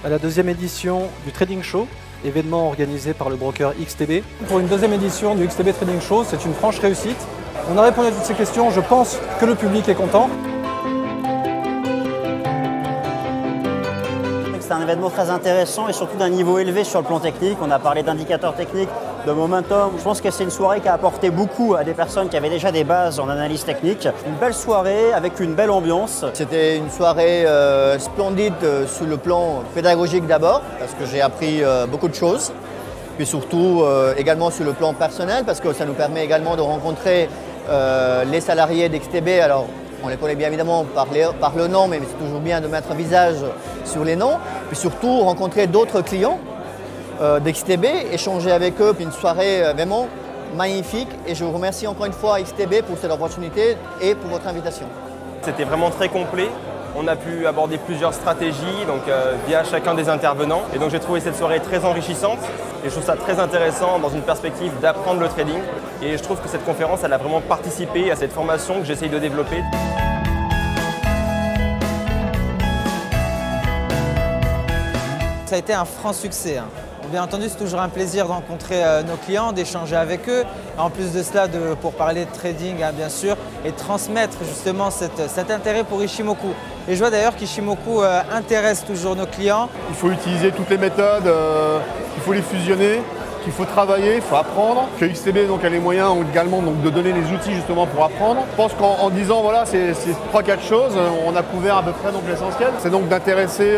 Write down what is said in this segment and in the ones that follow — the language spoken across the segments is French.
à la deuxième édition du Trading Show, événement organisé par le broker XTB. Pour une deuxième édition du XTB Trading Show, c'est une franche réussite. On a répondu à toutes ces questions, je pense que le public est content. C'est un événement très intéressant et surtout d'un niveau élevé sur le plan technique. On a parlé d'indicateurs techniques, de momentum. Je pense que c'est une soirée qui a apporté beaucoup à des personnes qui avaient déjà des bases en analyse technique. Une belle soirée avec une belle ambiance. C'était une soirée splendide sur le plan pédagogique d'abord, parce que j'ai appris beaucoup de choses. Puis surtout également sur le plan personnel, parce que ça nous permet également de rencontrer les salariés d'XTB. Alors, on les connaît bien évidemment par le nom, mais c'est toujours bien de mettre un visage sur les noms. Puis surtout rencontrer d'autres clients d'XTB, échanger avec eux, puis une soirée vraiment magnifique. Et je vous remercie encore une fois XTB pour cette opportunité et pour votre invitation. C'était vraiment très complet. On a pu aborder plusieurs stratégies via chacun des intervenants. Et donc j'ai trouvé cette soirée très enrichissante et je trouve ça très intéressant dans une perspective d'apprendre le trading. Et je trouve que cette conférence, elle a vraiment participé à cette formation que j'essaye de développer. Ça a été un franc succès. Bien entendu, c'est toujours un plaisir de rencontrer nos clients, d'échanger avec eux. En plus de cela, pour parler de trading, bien sûr, et transmettre justement cet intérêt pour Ishimoku. Et je vois d'ailleurs qu'Ishimoku intéresse toujours nos clients. Il faut utiliser toutes les méthodes, il faut les fusionner, qu'il faut travailler, il faut apprendre. Que XTB donc, a les moyens également donc, de donner les outils justement pour apprendre. Je pense qu'en disant voilà, ces 3-4 choses, on a couvert à peu près l'essentiel. C'est donc d'intéresser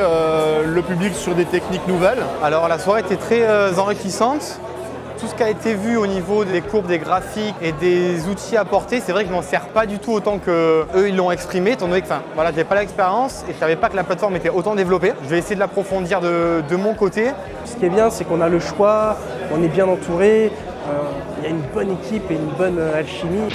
le public sur des techniques nouvelles. Alors la soirée était très enrichissante. Tout ce qui a été vu au niveau des courbes, des graphiques et des outils apportés, c'est vrai que je m'en sers pas du tout autant qu'eux ils l'ont exprimé, étant donné que je n'avais pas l'expérience et je ne savais pas que la plateforme était autant développée. Je vais essayer de l'approfondir de mon côté. Ce qui est bien, c'est qu'on a le choix, on est bien entouré, il y a une bonne équipe et une bonne alchimie.